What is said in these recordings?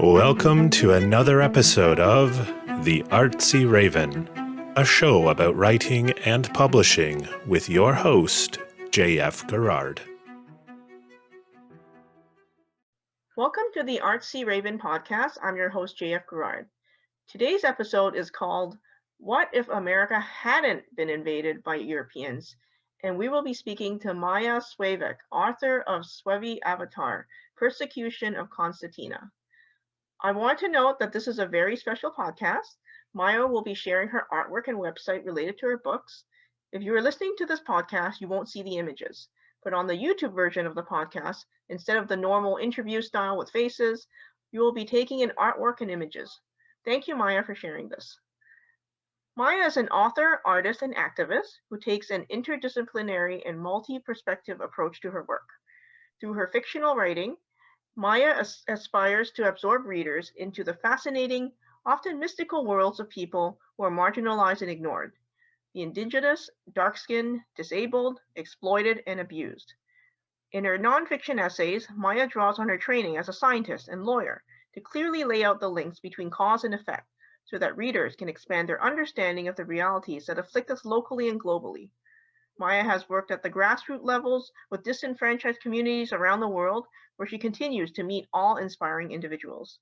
Welcome to another episode of The Artsy Raven, a show about writing and publishing with your host, J.F. Gerard. Welcome to the Artsy Raven podcast. I'm your host, J.F. Gerard. Today's episode is called What If America Hadn't Been Invaded by Europeans? And we will be speaking to Maya Svevak, author of Svevi Avatar, Persecution of Constantina. I want to note that this is a very special podcast. Maya will be sharing her artwork and website related to her books. If you are listening to this podcast, you won't see the images. But on the YouTube version of the podcast, instead of the normal interview style with faces, you will be taking in artwork and images. Thank you, Maya, for sharing this. Maya is an author, artist, and activist who takes an interdisciplinary and multi-perspective approach to her work. Through her fictional writing, Maya aspires to absorb readers into the fascinating, often mystical worlds of people who are marginalized and ignored: the indigenous, dark-skinned, disabled, exploited, and abused. In her nonfiction essays, Maya draws on her training as a scientist and lawyer to clearly lay out the links between cause and effect so that readers can expand their understanding of the realities that afflict us locally and globally. Maya has worked at the grassroots levels with disenfranchised communities around the world, where she continues to meet awe-inspiring individuals.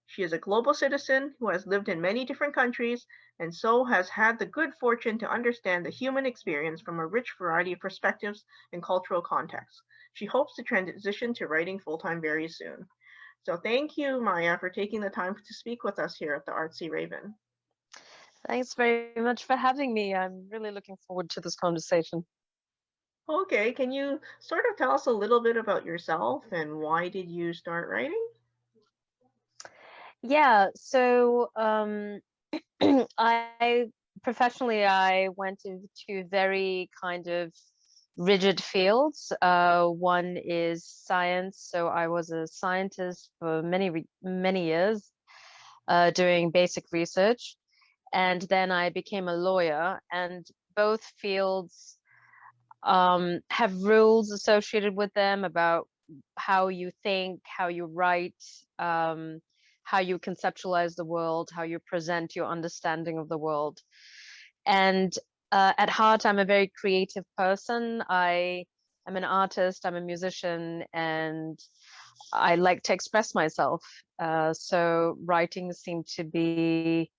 She is a global citizen who has lived in many different countries and so has had the good fortune to understand the human experience from a rich variety of perspectives and cultural contexts. She hopes to transition to writing full-time very soon. So thank you, Maya, for taking the time to speak with us here at the Artsy Raven. Thanks very much for having me. I'm really looking forward to this conversation. Okay, can you sort of tell us a little bit about yourself and why did you start writing? Yeah, so I professionally I went into very kind of rigid fields. One is science, so I was a scientist for many years, doing basic research, and then I became a lawyer. And both fields have rules associated with them about how you think, how you write, how you conceptualize the world, how you present your understanding of the world. And at heart, I'm a very creative person. I am an artist, I'm a musician, and I like to express myself. So writing seemed to be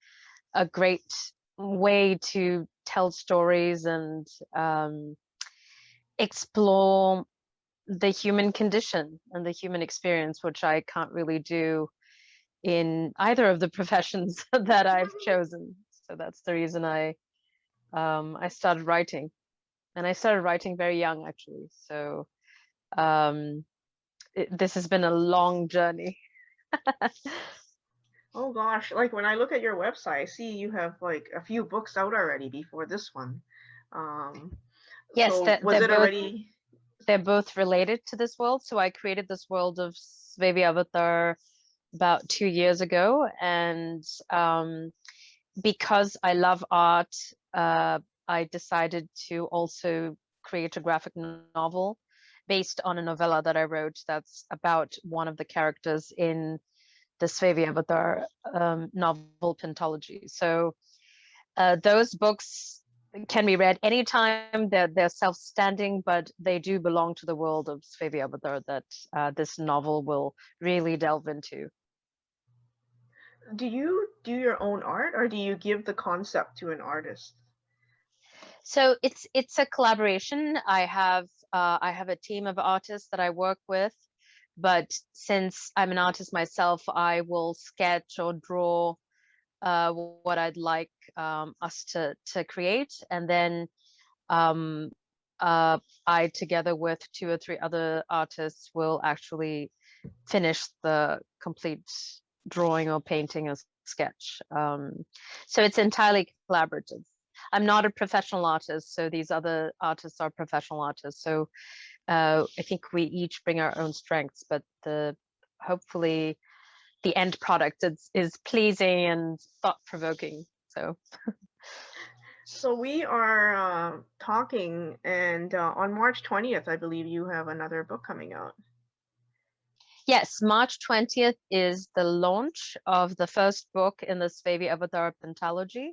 a great way to tell stories and explore the human condition and the human experience, which I can't really do in either of the professions that I've chosen. So that's the reason I started writing, and I started writing very young, actually. So this has been a long journey. Oh gosh, like when I look at your website, I see you have like a few books out already before this one. Um, Yes, so was it already? they're both related to this world. So I created this world of Svevi Avatar about 2 years ago, and because I love art, I decided to also create a graphic novel based on a novella that I wrote that's about one of the characters in the Svevi Avatar novel pentology. So those books can be read anytime. They're self-standing, but they do belong to the world of Svevi Avatar that this novel will really delve into. Do you do your own art or do you give the concept to an artist? So it's a collaboration. I have a team of artists that I work with, but since I'm an artist myself, I will sketch or draw what I'd like us to create, and then I, together with 2 or 3 other artists, will actually finish the complete drawing or painting or sketch. So it's entirely collaborative. I'm not a professional artist, so these other artists are professional artists. So I think we each bring our own strengths, but hopefully the end product is pleasing and thought-provoking. So we are talking, and on March 20th, I believe you have another book coming out. Yes, March 20th is the launch of the first book in the Svevi Avatar pentalogy.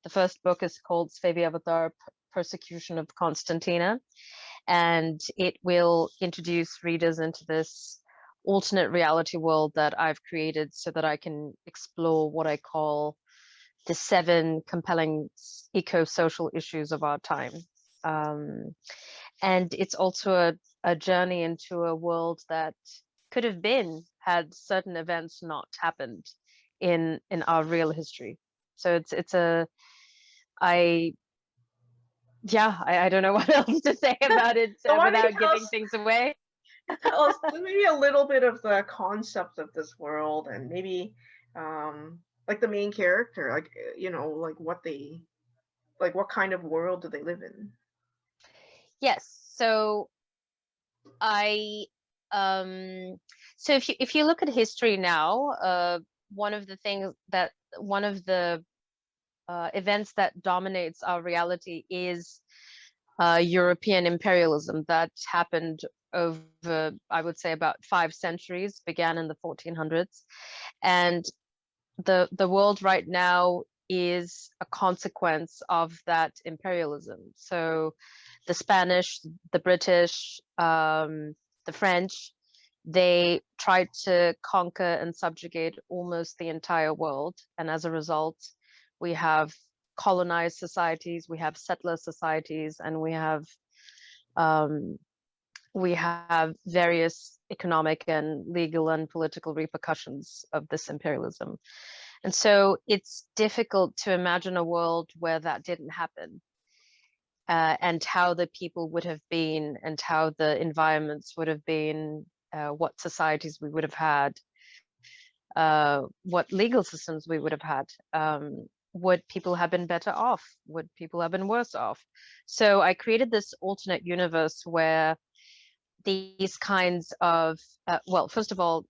The first book is called Svevi Avatar, Persecution of Constantina, and it will introduce readers into this alternate reality world that I've created so that I can explore what I call the 7 compelling eco-social issues of our time. Um, and it's also a journey into a world that could have been had certain events not happened in our real history. So it's a I yeah, I don't know what else to say about it So why don't you without giving things away. tell us maybe a little bit of the concept of this world, and maybe like the main character, like like what kind of world do they live in? Yes. So I um so if you look at history now, one of the things that one of the events that dominates our reality is European imperialism that happened over, I would say, about 5 centuries, began in the 1400s. And the world right now is a consequence of that imperialism. So the Spanish, the British, the French, they tried to conquer and subjugate almost the entire world. And as a result, we have colonized societies, we have settler societies, and um, we have various economic and legal and political repercussions of this imperialism. And so it's difficult to imagine a world where that didn't happen, and how the people would have been, and how the environments would have been, what societies we would have had, what legal systems we would have had. Would people have been better off? Would people have been worse off? So I created this alternate universe where these kinds of, well, first of all,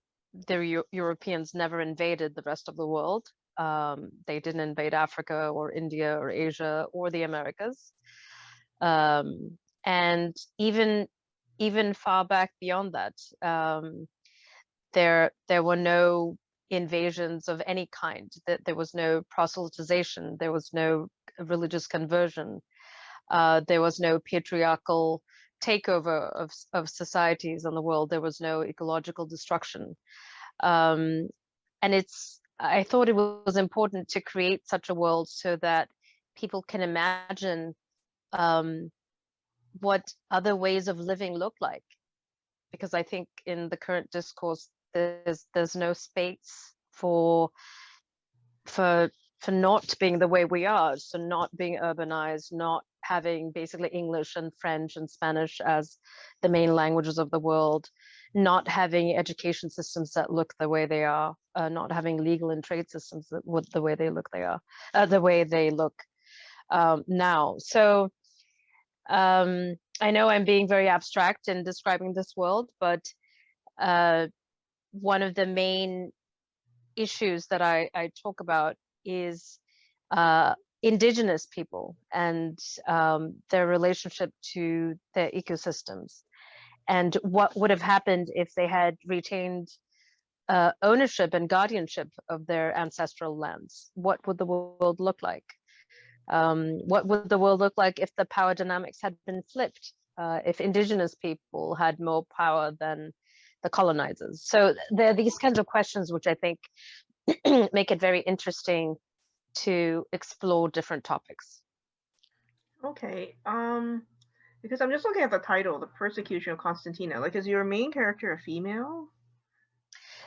the Europeans never invaded the rest of the world. They didn't invade Africa or India or Asia or the Americas. And even far back beyond that, there were no invasions of any kind. That there was no proselytization, there was no religious conversion, there was no patriarchal takeover of societies in the world. There was no ecological destruction. And I thought it was important to create such a world so that people can imagine what other ways of living look like. Because I think in the current discourse, there's no space for for not being the way we are, so not being urbanized, not having basically English and French and Spanish as the main languages of the world, not having education systems that look the way they are, not having legal and trade systems that would the way they look the way they look now. So I know I'm being very abstract in describing this world, but one of the main issues that I talk about is indigenous people and their relationship to their ecosystems, and what would have happened if they had retained ownership and guardianship of their ancestral lands. What would the world look like? What would the world look like if the power dynamics had been flipped? If indigenous people had more power than the colonizers? So there are these kinds of questions which I think make it very interesting to explore different topics. Okay. Because I'm just looking at the title, The Persecution of Constantina. Like, is your main character a female?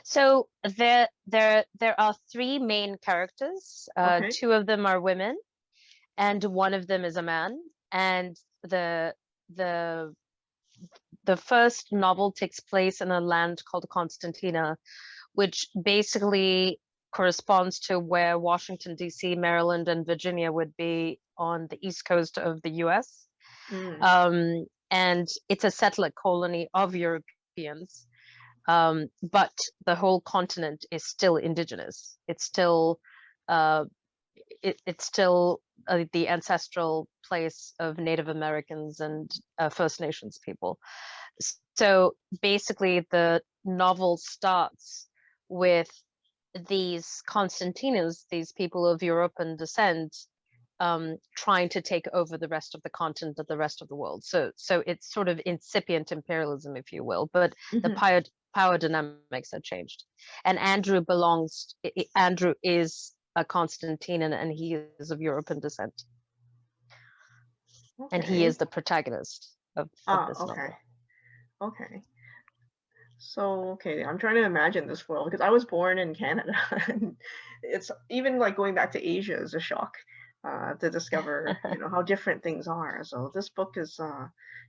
So there are 3 main characters. Okay. 2 of them are women, and 1 of them is a man. And the the first novel takes place in a land called Constantina, which basically corresponds to where Washington, D.C., Maryland, and Virginia would be on the east coast of the US. Mm. And it's a settler colony of Europeans. But the whole continent is still indigenous. It's still it's still the ancestral place of Native Americans and First Nations people. So basically, the novel starts with these Constantinas, these people of European descent, trying to take over the rest of the continent of the rest of the world. So it's sort of incipient imperialism, if you will, but the power dynamics have changed. And Andrew is a Constantinian, and he is of European descent. Okay. And he is the protagonist of this novel. Okay. So, okay, I'm trying to imagine this world because I was born in Canada, and it's even like going back to Asia is a shock to discover, how different things are. So this book is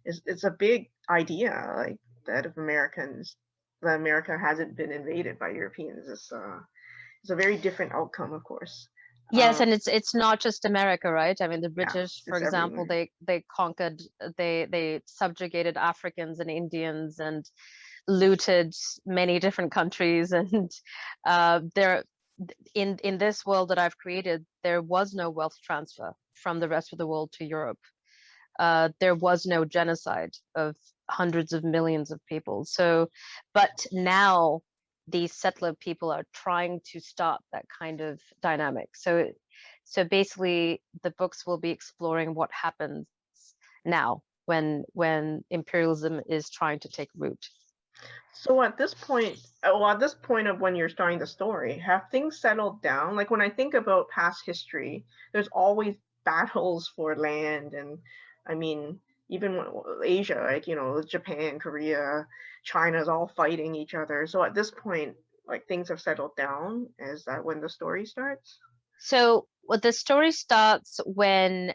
it's a big idea, like that if that America hasn't been invaded by Europeans. It's a very different outcome, of course. Yes, and it's not just America, right? I mean, the Yeah, British, for it's example, everywhere. they conquered, they subjugated Africans and Indians and looted many different countries. And there, in this world that I've created, there was no wealth transfer from the rest of the world to Europe. There was no genocide of hundreds of millions of people. So, but now these settler people are trying to stop that kind of dynamic. So basically, the books will be exploring what happens now when imperialism is trying to take root. So at this point, at this point of when you're starting the story, have things settled down? Like when I think about past history, there's always battles for land, and I mean, even Asia, like Japan, Korea, China's all fighting each other. So at this point, like things have settled down. Is that when the story starts? So the story starts when,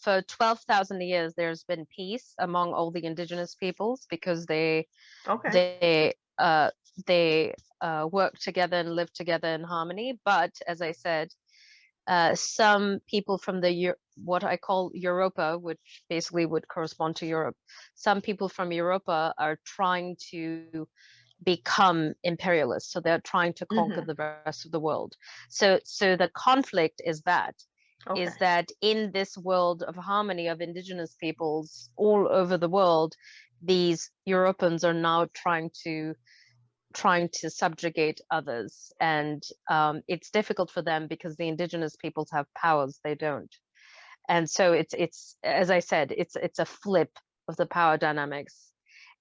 for 12,000 years, there's been peace among all the indigenous peoples because they Okay. work together and live together in harmony. But as I said, some people from what I call Europa, which basically would correspond to Europe, some people from Europa are trying to become imperialists. So they're trying to conquer Mm-hmm. the rest of the world. So the conflict is Okay. that in this world of harmony of indigenous peoples all over the world, these Europeans are now trying to subjugate others, and it's difficult for them because the indigenous peoples have powers they don't. And so it's as I said, it's a flip of the power dynamics.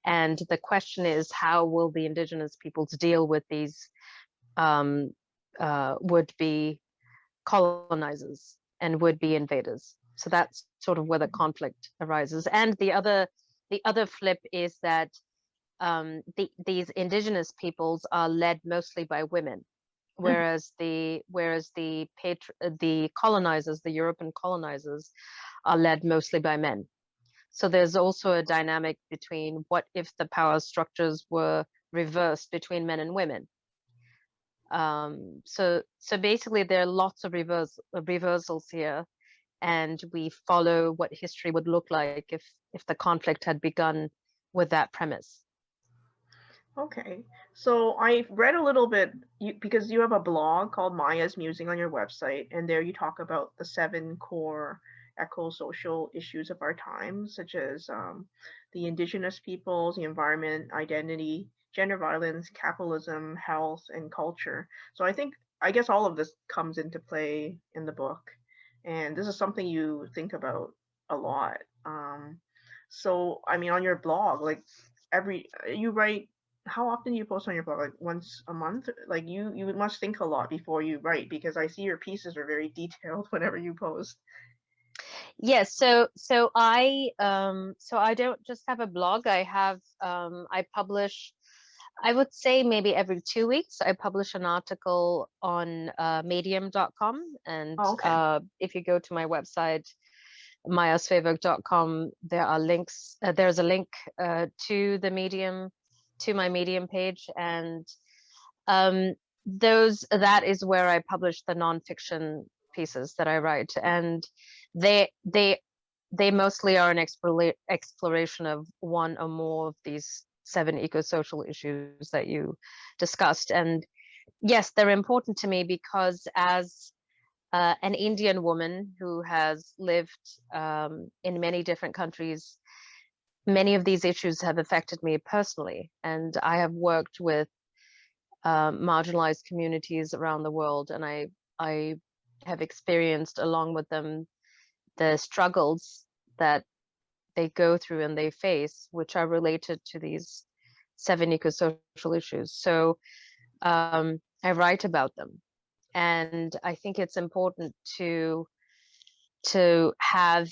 And the question is, how will the indigenous peoples deal with these would-be colonizers and would-be invaders? So that's sort of where the conflict arises. And the other flip is that these indigenous peoples are led mostly by women, Mm-hmm. whereas the colonizers, the European colonizers, are led mostly by men. So there's also a dynamic between what if the power structures were reversed between men and women. So basically there are lots of reversals here, and we follow what history would look like if the conflict had begun with that premise. Okay, so I read a little bit because you have a blog called Maya's Musing on your website, and there you talk about the 7 core eco-social issues of our time, such as the indigenous peoples, the environment, identity, gender violence, capitalism, health, and culture. So I guess all of this comes into play in the book, and this is something you think about a lot. So I mean, on your blog, like you write, how often do you post on your blog? Like once a month? Like you must think a lot before you write, because I see your pieces are very detailed whenever you post. Yes, so I don't just have a blog. I publish, I would say maybe every 2 weeks. I publish an article on medium.com, and Oh, okay. if you go to my website mayasvevak.com, there are links. There's a link to my Medium page, and that is where I publish the nonfiction pieces that I write, and they they they mostly are an exploration of one or more of these 7 eco-social issues that you discussed. And yes, they're important to me because as an Indian woman who has lived in many different countries. Many of these issues have affected me personally, and I have worked with marginalized communities around the world, and I have experienced along with them the struggles that they go through and they face, which are related to these 7 ecosocial issues. So I write about them, and I think it's important to have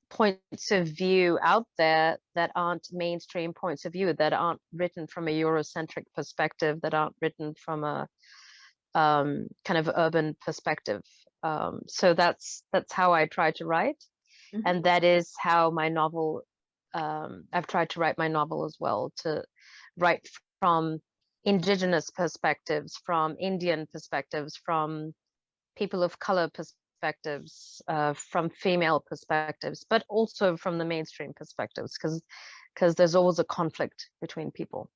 points of view out there that aren't mainstream points of view, that aren't written from a Eurocentric perspective, that aren't written from a kind of urban perspective. So that's how I try to write, and that is how my novel. I've tried to write my novel as well, to write from indigenous perspectives, from Indian perspectives, from people of color perspectives, from female perspectives, but also from the mainstream perspectives, because there's always a conflict between people.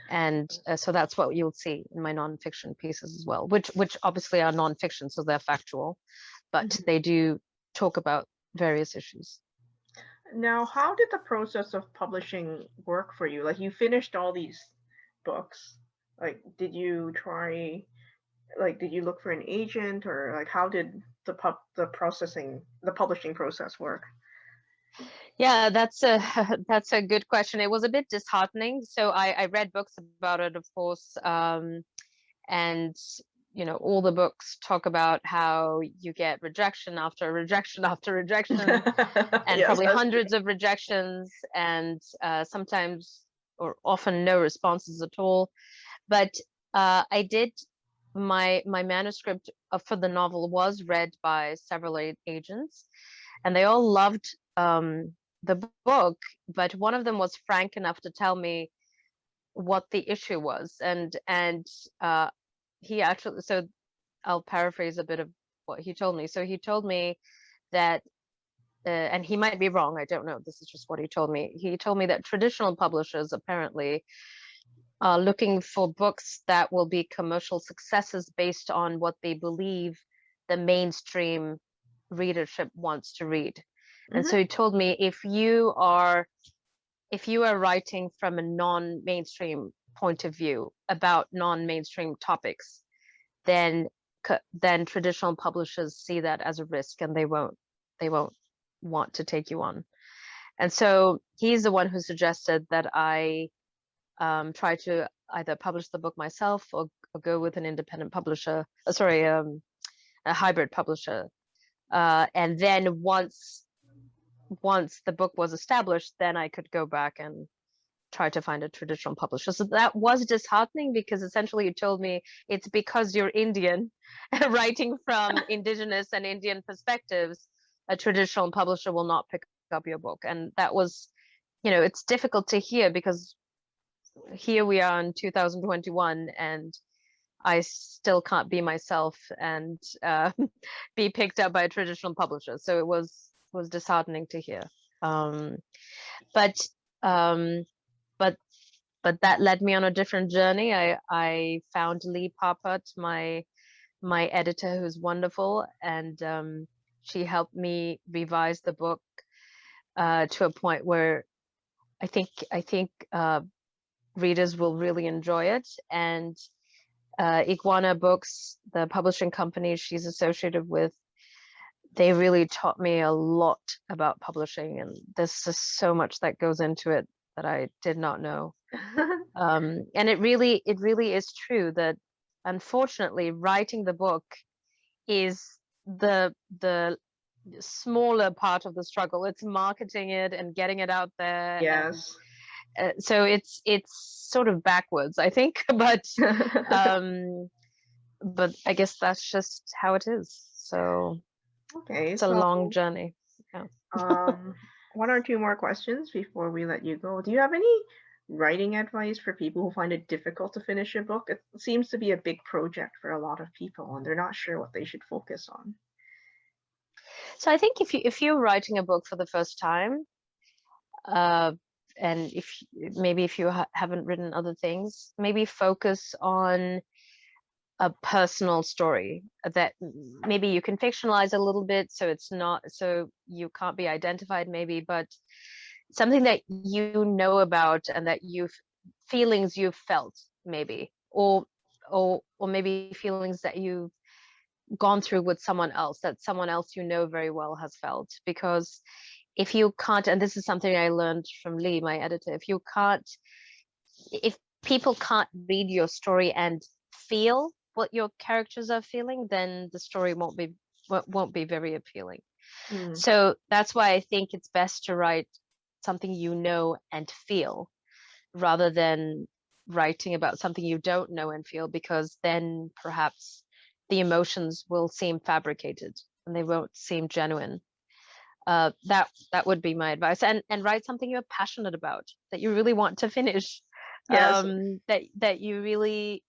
And so that's what you'll see in my nonfiction pieces as well, which obviously are nonfiction, so they're factual, but they do talk about various issues. Now, how did the process of publishing work for you? Like, you finished all these books. Like, did you look for an agent, or like how did the publishing process work? Yeah, that's a that's a good question. It was a bit disheartening. So I read books about it, of course, and all the books talk about how you get rejection after rejection after rejection, and Yes, probably that's hundreds of rejections, and sometimes or often no responses at all. But I did my manuscript for the novel was read by several agents, and they all loved the book, but one of them was frank enough to tell me what the issue was, and he actually, so I'll paraphrase a bit of what he told me. So he told me that and he might be wrong, I don't know, this is just what he told me. He told me that traditional publishers apparently are looking for books that will be commercial successes based on what they believe the mainstream readership wants to read. And so he told me, if you are writing from a non-mainstream point of view about non-mainstream topics, then traditional publishers see that as a risk, and they won't want to take you on. And so he's the one who suggested that I try to either publish the book myself or go with an independent publisher, a hybrid publisher. And then once the book was established, then I could go back and try to find a traditional publisher. So that was disheartening, because essentially you told me it's because you're Indian writing from indigenous and Indian perspectives, a traditional publisher will not pick up your book. And that was, it's difficult to hear, because here we are in 2021 and I still can't be myself and be picked up by a traditional publisher. So it was disheartening to hear. But that led me on a different journey. I found Lee Poppert, my editor, who's wonderful, and she helped me revise the book to a point where I think readers will really enjoy it. And Iguana Books, the publishing company she's associated with, they really taught me a lot about publishing, and there's just so much that goes into it that I did not know. And it really is true that, unfortunately, writing the book is the smaller part of the struggle. It's marketing it and getting it out there. Yes. And, so it's sort of backwards, I think, but I guess that's just how it is. So okay, it's a long journey. Yeah. One or two more questions before we let you go. Do you have any writing advice for people who find it difficult to finish a book? It seems to be a big project for a lot of people, and they're not sure what they should focus on. So I think if you're writing a book for the first time, and if you haven't written other things, maybe focus on a personal story that maybe you can fictionalize a little bit, so it's not, so you can't be identified maybe, but something that you know about and that feelings you've felt maybe, or maybe feelings that you've gone through with someone else, that someone else you know very well has felt. Because if you can't, and this is something I learned from Lee, my editor, if people can't read your story and feel what your characters are feeling, then the story won't be very appealing. Mm. So that's why I think it's best to write something you know and feel, rather than writing about something you don't know and feel, because then perhaps the emotions will seem fabricated and they won't seem genuine. That would be my advice. And write something you're passionate about, that you really want to finish, Yes. that you really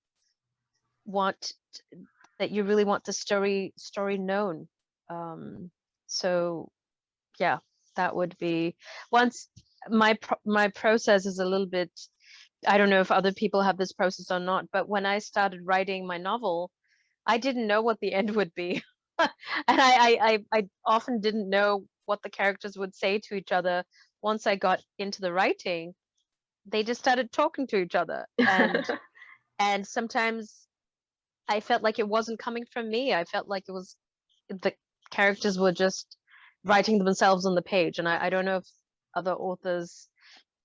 want the story known. So yeah, that would be, once my process is a little bit, I don't know if other people have this process or not, but when I started writing my novel, I didn't know what the end would be. And I often didn't know what the characters would say to each other. Once I got into the writing, they just started talking to each other. And sometimes I felt like it wasn't coming from me. I felt like it was, the characters were just writing themselves on the page. And I don't know if other authors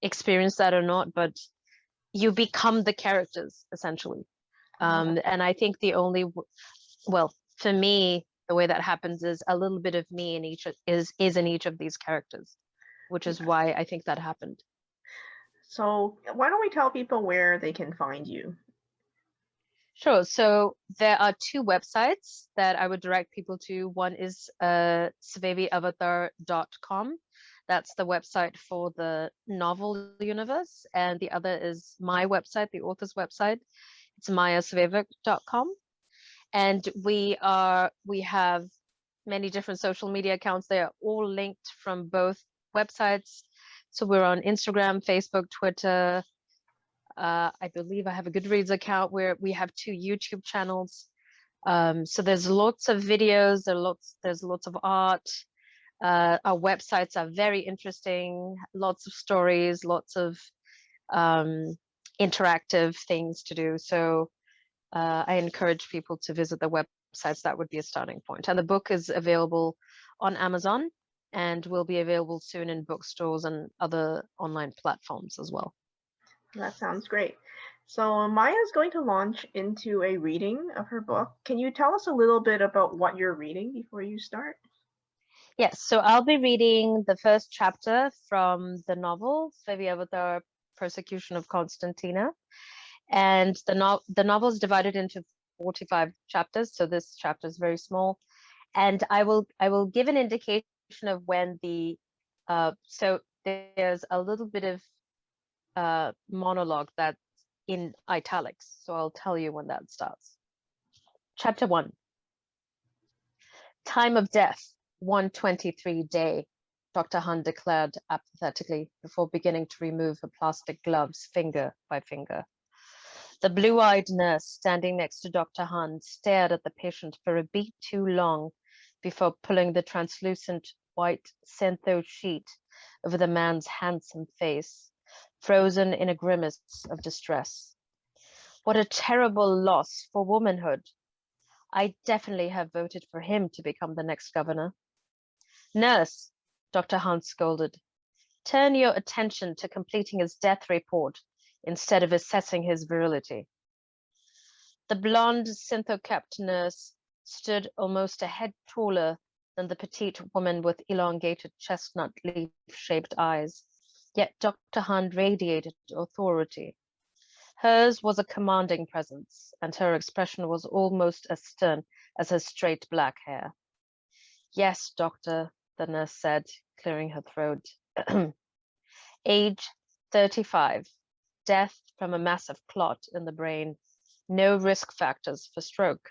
experience that or not, but you become the characters essentially. And I think well, for me, the way that happens is a little bit of me in each is in each of these characters, which is why I think that happened. So why don't we tell people where they can find you? Sure. So there are two websites that I would direct people to. One is sveviavatar.com. That's the website for the novel universe. And the other is my website, the author's website. It's mayasvevak.com. And we have many different social media accounts. They are all linked from both websites. So we're on Instagram, Facebook, Twitter. I believe I have a Goodreads account where we have 2 YouTube channels. So there's lots of videos, there's lots of art. Our websites are very interesting, lots of stories, lots of interactive things to do. So I encourage people to visit the websites. That would be a starting point. And the book is available on Amazon and will be available soon in bookstores and other online platforms as well. That sounds great. So Maya is going to launch into a reading of her book. Can you tell us a little bit about what you're reading before you start? Yes, so I'll be reading the first chapter from the novel, Svevi Avatar, Persecution of Constantina. And the novel is divided into 45 chapters, so this chapter is very small. And I will give an indication of when so there's a little bit of monologue that's in italics, so I'll tell you when that starts. Chapter 1. Time of death, 123 day, Dr. Hunt declared apathetically before beginning to remove her plastic gloves finger by finger. The blue-eyed nurse standing next to Dr. Hunt stared at the patient for a beat too long before pulling the translucent white syntho sheet over the man's handsome face, frozen in a grimace of distress. What a terrible loss for womanhood. I definitely have voted for him to become the next governor. Nurse, Dr. Hunt scolded, turn your attention to completing his death report instead of assessing his virility. The blonde, syntho-capped nurse stood almost a head taller than the petite woman with elongated chestnut leaf-shaped eyes, yet Dr. Hunt radiated authority. Hers was a commanding presence, and her expression was almost as stern as her straight black hair. Yes, doctor, the nurse said, clearing her throat. Age 35. Death from a massive clot in the brain. No risk factors for stroke.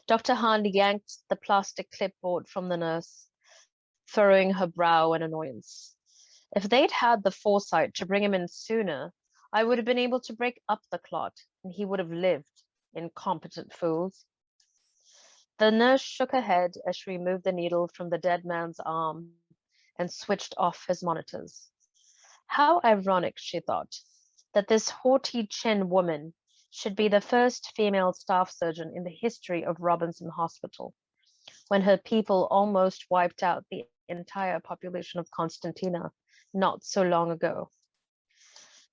Dr. Hahn yanked the plastic clipboard from the nurse, furrowing her brow in annoyance. If they'd had the foresight to bring him in sooner, I would have been able to break up the clot, and he would have lived. incompetent fools. The nurse shook her head as she removed the needle from the dead man's arm and switched off his monitors. How ironic, she thought, that this haughty-chin woman should be the first female staff surgeon in the history of Robinson Hospital, when her people almost wiped out the entire population of Constantina not so long ago.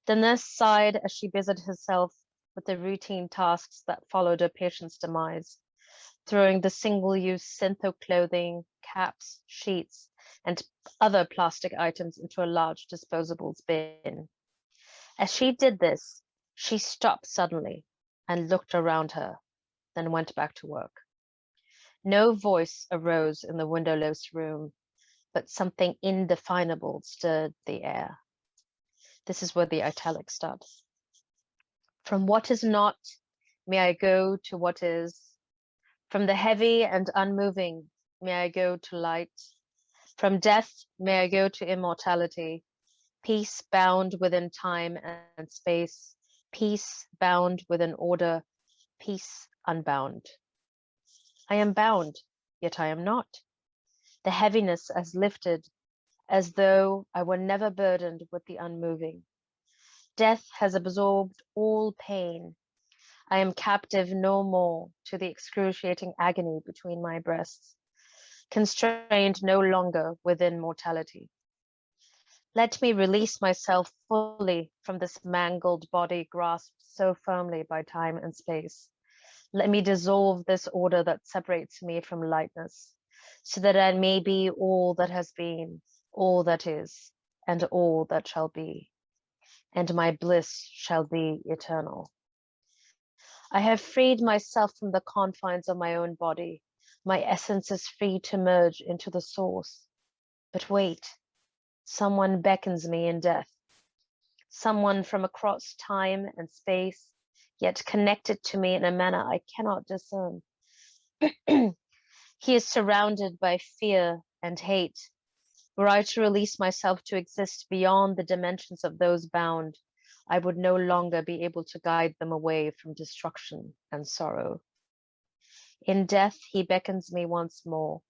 The nurse sighed as she busied herself with the routine tasks that followed her patient's demise, throwing the single-use syntho clothing, caps, sheets, and other plastic items into a large disposables bin. As she did this, she stopped suddenly and looked around her, then went back to work. No voice arose in the windowless room, but something indefinable stirred the air. This is where the italics start. From what is not, may I go to what is. From the heavy and unmoving, may I go to light. From death, may I go to immortality. Peace bound within time and space. Peace bound within order. Peace unbound. I am bound, yet I am not. The heaviness has lifted, as though I were never burdened with the unmoving. Death has absorbed all pain. I am captive no more to the excruciating agony between my breasts, constrained no longer within mortality. Let me release myself fully from this mangled body grasped so firmly by time and space. Let me dissolve this order that separates me from lightness, so that I may be all that has been, all that is, and all that shall be, and my bliss shall be eternal. I have freed myself from the confines of my own body. My essence is free to merge into the source. But wait, someone beckons me in death. Someone from across time and space, yet connected to me in a manner I cannot discern. He is surrounded by fear and hate. Were I to release myself to exist beyond the dimensions of those bound, I would no longer be able to guide them away from destruction and sorrow. In death, he beckons me once more.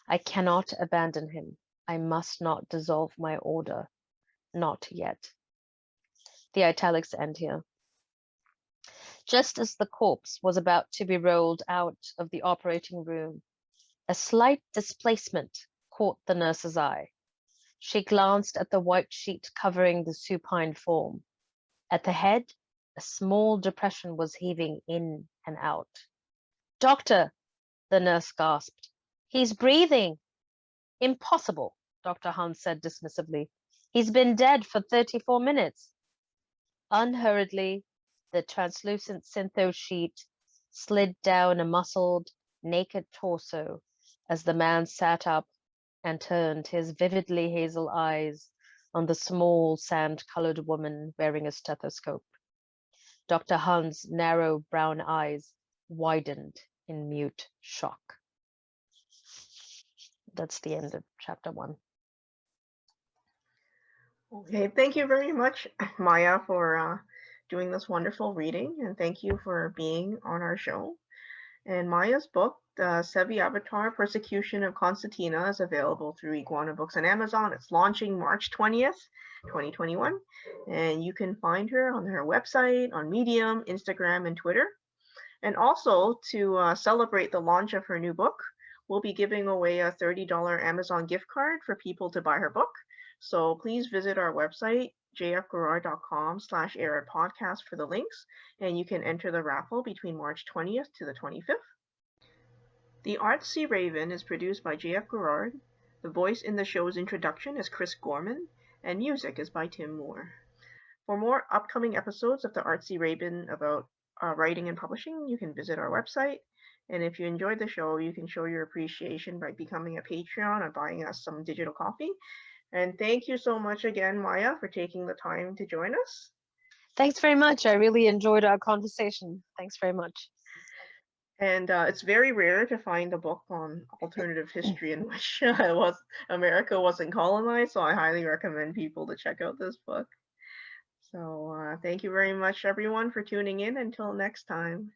I cannot abandon him. I must not dissolve my order. Not yet. The italics end here. Just as the corpse was about to be rolled out of the operating room, a slight displacement caught the nurse's eye. She glanced at the white sheet covering the supine form. At the head, a small depression was heaving in and out. Doctor, the nurse gasped. He's breathing. Impossible, Dr. Hans said dismissively. He's been dead for 34 minutes. Unhurriedly, the translucent syntho sheet slid down a muscled, naked torso as the man sat up and turned his vividly hazel eyes on the small sand-colored woman wearing a stethoscope. Dr. Hans' narrow brown eyes widened in mute shock. That's the end of chapter 1. Okay, thank you very much, Maya, for doing this wonderful reading, and thank you for being on our show. And Maya's book, the Svevi Avatar, Persecution of Constantina, is available through Iguana Books on Amazon. It's launching March 20th, 2021. And you can find her on her website, on Medium, Instagram, and Twitter. And also, to celebrate the launch of her new book, we'll be giving away a $30 Amazon gift card for people to buy her book. So please visit our website, jfgarrard.com/airpodcast for the links, and you can enter the raffle between March 20th to the 25th. The Artsy Raven is produced by J.F. Garrard. The voice in the show's introduction is Chris Gorman, and music is by Tim Moore. For more upcoming episodes of the Artsy Raven about writing and publishing, you can visit our website. And if you enjoyed the show, you can show your appreciation by becoming a Patreon or buying us some digital coffee. And thank you so much again, Maya, for taking the time to join us. Thanks very much. I really enjoyed our conversation. Thanks very much. And it's very rare to find a book on alternative history in which America wasn't colonized, so I highly recommend people to check out this book. So thank you very much, everyone, for tuning in. Until next time.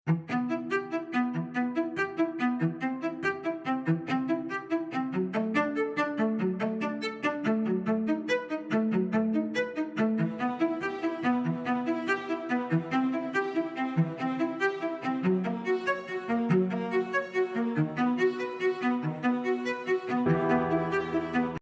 you.